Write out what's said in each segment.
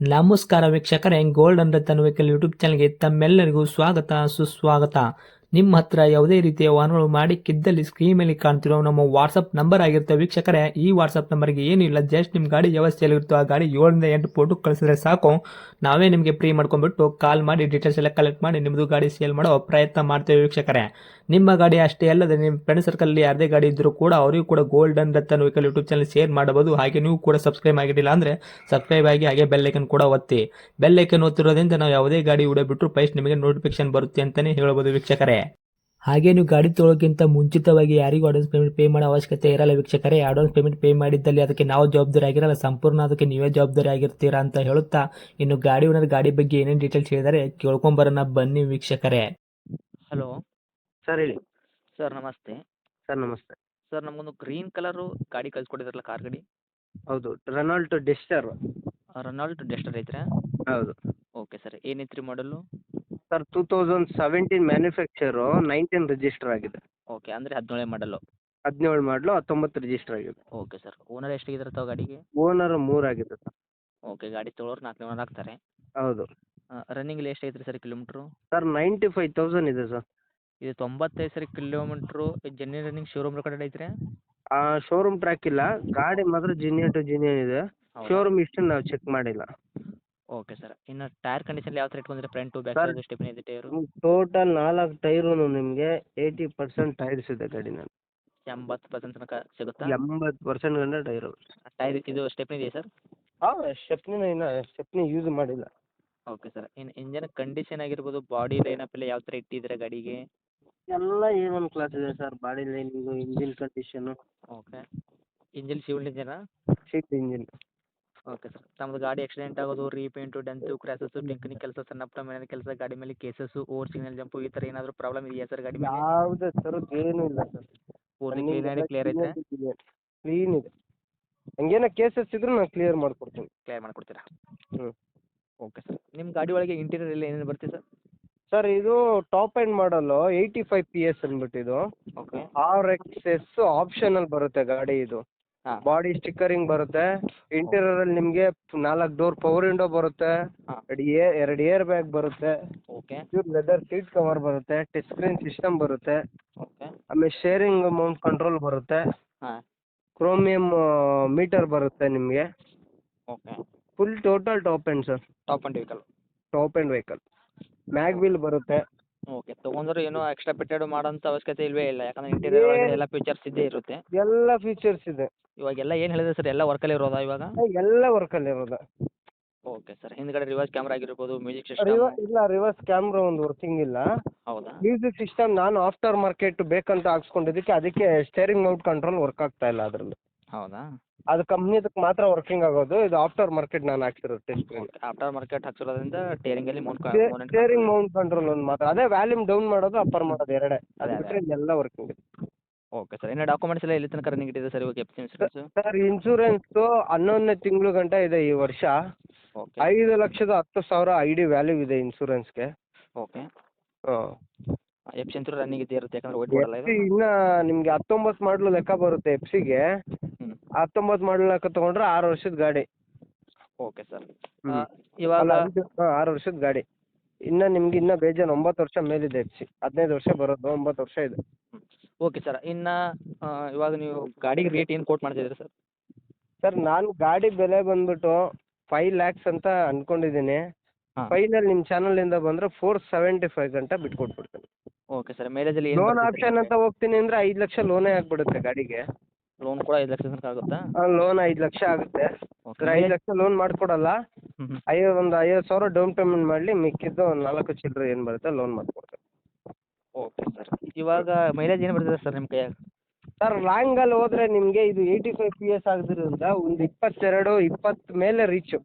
ನಮಸ್ಕಾರ ವೀಕ್ಷಕರೇ, gold and Ratan vehicle YouTube ಚಾನಲ್ಗೆ ತಮ್ಮೆಲ್ಲರಿಗೂ ಸ್ವಾಗತ ಸುಸ್ವಾಗತ. ನಿಮ್ಮ ಹತ್ರ ಯಾವುದೇ ರೀತಿಯ ವಾಹನಗಳು ಮಾಡಿಕ್ಕಿದ್ದಲ್ಲಿ ಸ್ಕ್ರೀನ್ ಮೇಲೆ ಕಾಣ್ತಿರೋ ನಮ್ಮ ವಾಟ್ಸಪ್ ನಂಬರ್ ಆಗಿರುತ್ತೆ ವೀಕ್ಷಕರೇ. ಈ ವಾಟ್ಸಪ್ ನಂಬರ್ಗೆ ಏನಿಲ್ಲ, ಜಸ್ಟ್ ನಿಮ್ಮ ಗಾಡಿ ವ್ಯವಸ್ಥೆಯಲ್ಲಿರುತ್ತೋ ಆ ಗಾಡಿ 7 ರಿಂದ 8 ಫೋಟೋ ಕಳಿಸಿದ್ರೆ ಸಾಕು. ನಾವೇ ನಿಮಗೆ ಫ್ರೀ ಮಾಡ್ಕೊಂಡ್ಬಿಟ್ಟು ಕಾಲ್ ಮಾಡಿ ಡೀಟೇಲ್ಸ್ ಎಲ್ಲ ಕಲೆಕ್ಟ್ ಮಾಡಿ ನಿಮ್ಮದು ಗಾಡಿ ಸೇಲ್ ಮಾಡೋ ಪ್ರಯತ್ನ ಮಾಡ್ತೇವೆ ವೀಕ್ಷಕರೇ. ನಿಮ್ಮ ಗಾಡಿ ಅಷ್ಟೇ ಅಲ್ಲದೆ ನಿಮ್ಮ ಫ್ರೆಂಡ್ ಸರ್ಕಲ್ ಯಾರದೇ ಗಾಡಿ ಇದ್ದರೂ ಕೂಡ ಅವರಿಗೂ ಕೂಡ gold and Ratan vehicle YouTube channel share ಮಾಡಬಹುದು. ಹಾಗೆ ನೀವು ಕೂಡ ಸಬ್ಸ್ಕ್ರೈಬ್ ಆಗಿರಲಿಲ್ಲ ಅಂದರೆ ಸಬ್ಸ್ಕ್ರೈಬ್ ಆಗಿ ಹಾಗೆ ಬೆಲ್ ಐಕನ್ ಕೂಡ ಒತ್ತಿ. ಬೆಲ್ ಐಕನ್ ಒತ್ತಿರೋದ್ರಿಂದ ನಾವು ಯಾವುದೇ ಗಾಡಿ ವಿಡಿಯೋ ಬಿಟ್ಟರು ಫಸ್ಟ್ ನಿಮಗೆ ನೋಟಿಫಿಕೇಶನ್ ಬರುತ್ತೆ ಅಂತಲೇ ಹೇಳ್ಬೋದು ವೀಕ್ಷಕರೇ. ಹಾಗೆ ನೀವು ಗಾಡಿ ತೊಳೋಕ್ಕಿಂತ ಮುಂಚಿತವಾಗಿ ಯಾರಿಗೂ ಅಡ್ವಾನ್ಸ್ ಪೇಮೆಂಟ್ ಪೇ ಮಾಡೋ ಅವಶ್ಯಕತೆ ಇರಲ್ಲ ವೀಕ್ಷಕರೇ. ಅಡ್ವಾನ್ಸ್ ಪೇಮೆಂಟ್ ಪೇ ಮಾಡಿದ್ದಲ್ಲಿ ಅದಕ್ಕೆ ನಾವು ಜವಾಬ್ದಾರಿ ಆಗಿರಲ್ಲ, ಸಂಪೂರ್ಣ ಅದಕ್ಕೆ ನೀವೇ ಜವಾಬ್ದಾರಿ ಆಗಿರ್ತೀರಾ ಅಂತ ಹೇಳುತ್ತಾ, ಇನ್ನು ಗಾಡಿ ಓನರ್ ಗಾಡಿ ಬಗ್ಗೆ ಏನೇನು ಡೀಟೇಲ್ಸ್ ಹೇಳಿದರೆ ಕೇಳ್ಕೊಂಬರೋಣ ಬನ್ನಿ ವೀಕ್ಷಕರೇ. ಹಲೋ ಸರ್ ಹೇಳಿ. ಸರ್, ನಮಸ್ತೆ. ಸರ್ ನಮಸ್ತೆ. ಸರ್, ನಮಗೊಂದು ಗ್ರೀನ್ ಕಲರು ಗಾಡಿ ಕಳ್ಸಿಕೊಟ್ಟಿದ್ರಲ್ಲ, ಕಾರ್ ಗಾಡಿ. ಹೌದು, ರೆನಾಲ್ಟ್ ಡೆಸ್ಟರ್. ರೆನಾಲ್ಟ್ ಡೆಸ್ಟರ್ ಐತ್ರಾ? ಹೌದು ಓಕೆ ಸರ್. ಏನೈತ್ರಿ ಮಾಡಲು? ಸರ್, 2017 ಮ್ಯಾನುಫ್ಯಾಕ್ಚರು, 19 ರಿಜಿಸ್ಟರ್ ಆಗಿದೆ. ಓಕೆ, ಅಂದರೆ 17 ಮಾಡಲು. 17 ಮಾಡಲು, 19 ರಿಜಿಸ್ಟರ್ ಆಗಿದೆ. Okay sir. ಓನರ್ ಎಷ್ಟಾಗಿದ್ರೆ ತಾವು ಗಾಡಿಗೆ? ಓನರ್ 3 ಆಗಿದೆ ಸರ್. ಓಕೆ, ಗಾಡಿ ತೊಗೊಳೋರು 4 ಓನರ್ ಆಗ್ತಾರೆ. ಹೌದು ರನ್ನಿಂಗಲ್ಲಿ ಎಷ್ಟು ಐತ್ರಿ ಸರ್ ಕಿಲೋಮೀಟ್ರು? ಸರ್, 95,000 ಇದೆ ಸರ್. ಇದು 95 sir kilometre. Genuine running showroom record ಐತ್ರಿ? ಶೋರೂಮ್ ಟ್ರ್ಯಾಕ್ ಇಲ್ಲ, ಗಾಡಿ ಮಾತ್ರ ಜಿನಿಯನ್ ಟು ಜಿನಿಯನ್ ಇದೆ. ಶೋರೂಮ್ ಇಷ್ಟು ನಾವು ಚೆಕ್ ಮಾಡಿಲ್ಲ. Okay sir. ಇನ್ನು ಟೈರ್ ಕಂಡೀಷನ್ ಯಾವ ಥರ ಇಟ್ಕೊಂಡ್ರೆ? Front to back sir, side stepney ಇದೆ ಟೈರು? ಟೋಟಲ್ 4 ಟೈರು ನಿಮಗೆ 80% ಟೈರ್ಸ್ ಇದೆ ಗಾಡಿನಲ್ಲಿ. 80% ತನಕ ಸಿಗುತ್ತಾ? 80% ಗಂಟ ಟೈರು. ಟೈರ್ ಇದು ಸ್ಟೆಪ್ನಿ ಇದೆಯಾ ಸರ್? ಸ್ಟೆಪ್ನಿ ಯೂಸ್ ಮಾಡಿಲ್ಲ. Okay sir. ಇನ್ನು ಇಂಜನ್ ಕಂಡೀಷನ್ ಆಗಿರ್ಬೋದು, ಬಾಡಿ ಲೈನಪ್ ಎಲ್ಲ ಯಾವ ಥರ ಇಟ್ಟಿದ್ದೀರಾ ಗಾಡಿಗೆ? ಎಲ್ಲ A1 ಕ್ಲಾಸ್ ಇದೆ sir. Body lining, engine condition, okay. Engine civil ಇಂಜನಾ? Sheet engine. Okay sir. ತಮ್ಮದು ಗಾಡಿ ಆಕ್ಸಿಡೆಂಟ್ ಆಗೋದು, ರೀಪೇಂಟು, ಡೆಂತು, ಕ್ರ್ಯಾಸಸ್ಸು, ಟಿಂಕರಿಂಗ್ ಕೆಲಸ, ಸಣ್ಣ ಪುಟ್ಟ ಮನೆ ಕೆಲಸ, ಗಾಡಿ ಮೇಲೆ ಕೇಸಸ್ಸು, ಓವರ್ ಸಿಗ್ನಲ್ ಜಂಪು, ಈ ಥರ ಏನಾದರೂ ಪ್ರಾಬ್ಲಮ್ ಇದೆಯಾ ಸರ್ ಗಾಡಿ ಮೇಲೆ? ಯಾವುದೇ ಥರದ್ದು ಏನೂ ಇಲ್ಲ ಸರ್. ಪೂರ್ತಿ ಕ್ಲೀನ್ ಆಗಿ ಕ್ಲಿಯರ್ ಐತೆ? ಕ್ಲೀನ್ ಇದೆ. ಹಂಗೇನೋ ಕೇಸಸ್ ಇದ್ರೂ ನಾನು ಕ್ಲಿಯರ್ ಮಾಡ್ಕೊಡ್ತೀನಿ. ಕ್ಲಿಯರ್ ಮಾಡಿಕೊಡ್ತೀರಾ? ಹ್ಞೂ. Okay sir. ನಿಮ್ಮ ಗಾಡಿ ಒಳಗೆ ಇಂಟೀರಿಯರ್ ಎಲ್ಲ ಏನೇನು ಬರುತ್ತೆ ಸರ್? ಸರ್, ಇದು ಟಾಪ್ ಎಂಡ್ ಮಾಡಲು 85 PS ಅಂದ್ಬಿಟ್ಟಿದು. ಓಕೆ. RXS ಆಪ್ಷನಲ್ ಬರುತ್ತೆ ಗಾಡಿ ಇದು. ಹಾಂ. ಬಾಡಿ ಸ್ಟಿಕ್ಕರಿಂಗ್ ಬರುತ್ತೆ. ಇಂಟೀರಿಯರ್ ಅಲ್ಲಿ ನಿಮಗೆ 4 ಡೋರ್ ಪವರ್ ವಿಂಡೋ ಬರುತ್ತೆ. ಹಾಂ. 2 ಏರ್ ಬ್ಯಾಗ್ ಬರುತ್ತೆ. ಓಕೆ. ಲೆದರ್ ಸೀಟ್ ಕವರ್ ಬರುತ್ತೆ. ಟಚ್ ಸ್ಕ್ರೀನ್ ಸಿಸ್ಟಮ್ ಬರುತ್ತೆ. ಓಕೆ. ಆಮೇಲೆ ಶೇರಿಂಗ್ ಮೌಂಟ್ ಕಂಟ್ರೋಲ್ ಬರುತ್ತೆ. ಹಾಂ. ಕ್ರೋಮಿಯಂ ಮೀಟರ್ ಬರುತ್ತೆ ನಿಮಗೆ. Okay. Full total top end sir. Top and vehicle. Top end vehicle. Mag wheel ಬರುತ್ತೆ. ಓಕೆ. ತೊಗೊಂಡ್ರೆ ಏನೋ ಎಕ್ಸ್ಟ್ರಾ ಫಿಟ್ಟೆಡ್ ಮಾಡೋಂಥ ಅವಶ್ಯಕತೆ ಇಲ್ಲವೇ ಇಲ್ಲ, ಯಾಕಂದರೆ ಇಂಟೀರಿಯರ್ ಒಳಗಡೆ ಎಲ್ಲ ಫೀಚರ್ಸ್ ಇದ್ದೇ ಇರುತ್ತೆ. ಎಲ್ಲ ಫೀಚರ್ಸ್ ಇದೆ. ಇವಾಗೆಲ್ಲ ಏನು ಹೇಳಿದೆ ಸರ್, ಎಲ್ಲ ವರ್ಕಲ್ಲಿ ಇರೋದಾ ಇವಾಗ? ಎಲ್ಲ ವರ್ಕಲ್ಲಿ ಇರೋದು. Okay sir. ಹಿಂದ್ಗಡೆ ರಿವರ್ಸ್ ಕ್ಯಾಮ್ರಾ ಆಗಿರ್ಬೋದು, ಮ್ಯೂಸಿಕ್ ಸಿಸ್ಟಮ್? ಇಲ್ಲ, ರಿವರ್ಸ್ ಕ್ಯಾಮ್ರಾ ಒಂದು ವರ್ಕಿಂಗ್ ಇಲ್ಲ. ಹೌದಾ? ಮ್ಯೂಸಿಕ್ ಸಿಸ್ಟಮ್ ನಾನು ಆಫ್ಟರ್ ಮಾರ್ಕೆಟ್ ಬೇಕಂತ ಅದಕ್ಕೆ ಸ್ಟೇರಿಂಗ್ ಮೌಂಟ್ ಕಂಟ್ರೋಲ್ ವರ್ಕ್ ಆಗ್ತಾ ಇಲ್ಲ ಅದರಲ್ಲಿ. ಹೌದಾ? ಅದು ಕಂಪ್ನಿದಕ್ಕೆ ಮಾತ್ರ ವರ್ಕಿಂಗ್ ಆಗೋದು. ಇದು ಆಫ್ಟರ್ ಮಾರ್ಕೆಟ್ ನಾನು ಹಾಕ್ಸಿರೋದು ಟೆಸ್ಟ್. ಆಫ್ಟರ್ ಮಾರ್ಕೆಟ್ ಹಾಕ್ಸಿರೋದ್ರಿಂದ ಟೇರಿಂಗಲ್ಲಿ ಸ್ಟೇರಿಂಗ್ ಮೌಂಟ್ ಕಂಟ್ರೋಲ್ ಒಂದು ಮಾತ್ರ. ಅದೇ ವ್ಯಾಲ್ಯೂಮ್ ಡೌನ್ ಮಾಡೋದು, ಅಪ್ಪರ್ ಮಾಡೋದು ಎರಡೇ. ಅದು ಅದೇ. ಬಿಟ್ಟರೆ ಎಲ್ಲ ವರ್ಕಿಂಗ್ ಇದೆ. Okay sir. ಇನ್ನು ಡಾಕ್ಯುಮೆಂಟ್ಸ್ ಎಲ್ಲ ಎಲ್ಲಿ ತನಕ ರನ್ನಿಂಗ್ ಇಟ್ಟಿದೆ ಸರ್ ಇವಾಗ F C insurance? Sir, insurance 11ನೇ ತಿಂಗಳು ಗಂಟ ಇದೆ ಈ ವರ್ಷ. ಓಕೆ. 5,10,000 ID ವ್ಯಾಲ್ಯೂ ಇದೆ ಇನ್ಸೂರೆನ್ಸ್ಗೆ. ಓಕೆ. ಹಾಂ. ಎಫ್ ಸಿ ಇನ್ಸೂರೆನ್ಸ್ ರನ್ನಿಂಗ್ ಇದ್ದೇ ಇರುತ್ತೆ, ಯಾಕಂದ್ರೆ ವೈಟ್ ಮಾಡಲ್ಲ FC ಇದು? ಇನ್ನು ನಿಮಗೆ 19 ಮಾಡಲು ಲೆಕ್ಕ ಬರುತ್ತೆ FC ಗೆ. ಹ್ಞೂ. 19 ಮಾಡಲು ಲೆಕ್ಕ ತೊಗೊಂಡ್ರೆ 6 ವರ್ಷದ ಗಾಡಿ. Okay sir. ಹ್ಮ್. ಇವಾಗ 6 ವರ್ಷದ ಗಾಡಿ. ಇನ್ನು ನಿಮ್ಗೆ ಇನ್ನೂ ಬೇಜಾನು 9 ವರ್ಷ ಮೇಲಿದೆ FC. 15 ವರ್ಷ ಬರೋದು, 9 ವರ್ಷ ಇದೆ. Okay sir. ಇನ್ನು ಇವಾಗ ನೀವು ಗಾಡಿಗೆ ರೇಟ್ ಏನು ಕೋಟ್ ಮಾಡ್ತಿದ್ದೀರಿ ಸರ್? ಸರ್, ನಾನು ಗಾಡಿ ಬೆಲೆ ಬಂದ್ಬಿಟ್ಟು 5 lakhs ಅಂತ ಅಂದ್ಕೊಂಡಿದ್ದೀನಿ. ಹಾಂ. ಫೈನಲ್ ನಿಮ್ಮ ಚಾನಲಿಂದ ಬಂದರೆ 475 ಗಂಟ ಬಿಟ್ಕೊಟ್ಬಿಡ್ತೀನಿ. Okay sir. ಮೈಲೇಜಲ್ಲಿ ಏನು ಲೋನ್ ಆಪ್ಷನ್ ಅಂತ ಹೋಗ್ತೀನಿ ಅಂದರೆ 5 ಲಕ್ಷ ಲೋನೇ ಆಗಿಬಿಡುತ್ತೆ ಗಾಡಿಗೆ. ಲೋನ್ ಕೂಡ 5 ಲಕ್ಷ ತನಕ ಆಗುತ್ತಾ? ಲೋನ್ 5 ಲಕ್ಷ ಆಗುತ್ತೆ. ಓಕೆ. ಸರ್, 5 ಲಕ್ಷ ಲೋನ್ ಮಾಡಿಕೊಡಲ್ಲ. ಹ್ಞೂ ಹ್ಞೂ. ಒಂದು 50,000 ಡೌನ್ ಪೇಮೆಂಟ್ ಮಾಡಲಿ, ಮಿಕ್ಕಿದ್ದು ಒಂದು 4 ಚಿಲ್ಲರೆ ಏನು ಬರುತ್ತೆ ಲೋನ್ ಮಾಡಿಕೊಡ್ತೀನಿ. Okay sir. ಇವಾಗ ಮೈಲೇಜ್ ಏನು ಬರ್ತದೆ ಸರ್ ನಿಮ್ಮ ಕೈಯಾಗ? ಸರ್, ಲಾಂಗಲ್ಲಿ ಹೋದರೆ ನಿಮಗೆ ಇದು 85 PS ಆಗಿರೋದ್ರಿಂದ ಒಂದು 22, 20 ಮೇಲೆ reach.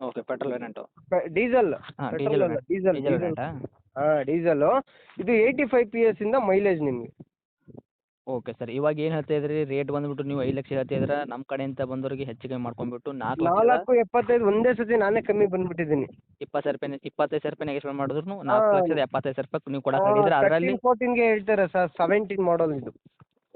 Okay. Petrol variant? Diesel. ಹಾಂ. ಪೆಟ್ರೋಲ್ ಅಲ್ಲ, ಡೀಸೆಲ್. ಡೀಸೆಲ್ ವೇರಿಯಂಟಾ? ಹಾಂ, ಡೀಸೆಲು. ಇದು 85 PS ಇಂದ ಮೈಲೇಜ್ ನಿಮಗೆ. Okay sir. ಇವಾಗ ಏನು ಹೇಳ್ತಾ ಇದ್ರಿ ರೇಟ್ ಬಂದುಬಿಟ್ಟು, ನೀವು 5 ಲಕ್ಷ ಹೇಳ್ತಾ ಇದ್ದೀರಾ, ನಮ್ಮ ಕಡೆಯಿಂದ ಬಂದವರಿಗೆ ಹೆಚ್ಚು ಕಮ್ಮಿ ಮಾಡ್ಕೊಂಡ್ಬಿಟ್ಟು 4,75 ಒಂದೇ ಸತಿ ನಾನೇ ಕಮ್ಮಿ ಬಂದ್ಬಿಟ್ಟಿದ್ದೀನಿ. 25,000 ರೂಪಾಯಿ ನೆಗೆಶ್ಮೆಂಟ್ ಮಾಡಿದ್ರು 4,75,000 ರೂಪಾಯಿ ನೀವು ಕೊಡಕ್ಕೆ ಆಗಿದ್ರೆ ಅದರಲ್ಲಿ 14ಗೆ ಹೇಳ್ತಾರೆ ಸರ್. 17 ಮಾಡಲ್ ಇದು.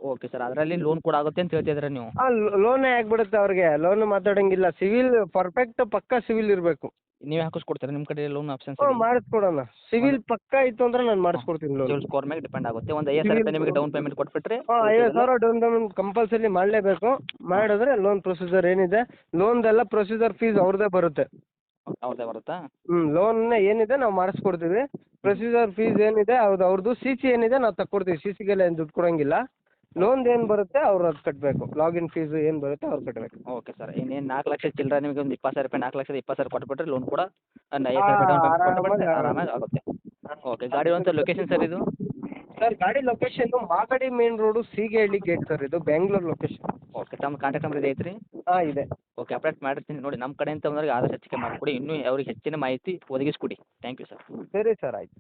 ಓಕೆ ಸರ್ ಅದರಲ್ಲಿ ಲೋನ್ ಕೂಡ ಆಗುತ್ತೆ ಅಂತ ಹೇಳ್ತಿದ್ದೀರಾ ನೀವು. ಹಾಂ ಲೋನೇ ಆಗಿಬಿಡುತ್ತೆ ಅವ್ರಿಗೆ, ಲೋನು ಮಾತಾಡೋಂಗಿಲ್ಲ. ಸಿವಿಲ್ ಪರ್ಫೆಕ್ಟ್ ಪಕ್ಕಾ ಸಿವಿಲ್ ಇರಬೇಕು. ನೀವೇ ಹಾಕಿಸ್ಕೊಡ್ತೀರಾ ನಿಮ್ಮ ಕಡೆ ಲೋನ್ ಆಪ್ಷನ್ಸ್? ಹ್ಞೂ ಮಾಡಿಸ್ಕೊಡೋಣ. ಸಿವಿಲ್ ಪಕ್ಕಾ ಇತ್ತು ಅಂದ್ರೆ ನಾನು ಮಾಡಿಸ್ಕೊಡ್ತೀನಿ ಲೋನ್. ಸಿವಿಲ್ ಸ್ಕೋರ್ ಮೇಲೆ ಡಿಪೆಂಡ್ ಆಗುತ್ತೆ. ಒಂದು 50,000 ರೂಪಾಯಿ ನಿಮಗೆ ಡೌನ್ ಪೇಮೆಂಟ್ ಕೊಟ್ಬಿಟ್ರೆ ಹಾಂ 50,000 ಡೌನ್ ಪೇಮೆಂಟ್ ಕಂಪಲ್ಸರಿ ಮಾಡಲೇಬೇಕು. ಮಾಡಿದ್ರೆ ಲೋನ್ ಪ್ರೊಸೀಜರ್ ಏನಿದೆ ಲೋನ್ದೆಲ್ಲ ಪ್ರೊಸೀಜರ್ ಫೀಸ್ ಅವ್ರದ್ದೇ ಬರುತ್ತೆ. ಅವ್ರದ್ದೇ ಬರುತ್ತಾ? ಲೋನ್ ಏನಿದೆ ನಾವು ಮಾಡಿಸ್ಕೊಡ್ತೀವಿ. ಪ್ರೊಸೀಜರ್ ಫೀಸ್ ಏನಿದೆ ಅವ್ರದ್ದು ಸಿ ಸಿ ಏನಿದೆ ನಾವು ತಕ್ಕೊಡ್ತೀವಿ. ಸಿ ಸಿಗೆಲ್ಲ ಏನು ದುಡ್ಡು ಕೊಡೋಂಗಿಲ್ಲ. ಲೋನ್ದು ಏನು ಬರುತ್ತೆ ಅವ್ರು ಅದು ಕಟ್ಟಬೇಕು. ಲಾಗಿನ್ ಫೀಸ್ ಏನು ಬರುತ್ತೆ ಅವ್ರು ಕಟ್ಟಬೇಕು. Okay sir. ಇನ್ನೇನು 4 ಲಕ್ಷ ಚಿಲ್ಲರೆ ನಿಮಗೆ ಒಂದು 20,000 ರೂಪಾಯಿ 4,20,000 ಕೊಟ್ಬಿಟ್ರೆ ಲೋನ್ ಕೂಡ ಒಂದು 50,000 ರೂಪಾಯಿ ಡೌನ್ ಪೇಮೆಂಟ್ ಕೊಟ್ಬಿಟ್ರೆ ಆರಾಮಾಗಿ ಆಗುತ್ತೆ. ಓಕೆ ಗಾಡಿ ಇರುವಂಥ ಲೊಕೇಶನ್ ಸರ್ ಇದು? ಸರ್ ಗಾಡಿ location Magadi main road Seegehalli gate sir, ಇದು ಬೆಂಗಳೂರು ಲೊಕೇಶನ್. ಓಕೆ ತಮ್ಮ ಕಾಂಟ್ಯಾಕ್ಟ್ ನಂಬರ್ ಇದೆ ಐತ್ರಿ? ಹಾಂ ಇದೆ. ಓಕೆ ಅಪ್ಡೇಟ್ ಮಾಡಿರ್ತೀನಿ ನೋಡಿ. ನಮ್ಮ ಕಡೆಯಿಂದ ಬಂದವ್ರಿಗೆ ಆದಷ್ಟು ಹೆಚ್ಚಿಗೆ ಮಾಡಿಕೊಡಿ. ಇನ್ನೂ ಅವ್ರಿಗೆ ಹೆಚ್ಚಿನ ಮಾಹಿತಿ ಒದಗಿಸ್ಕೊಡಿ. Thank you sir. ಸರಿ ಸರ್ ಆಯ್ತು.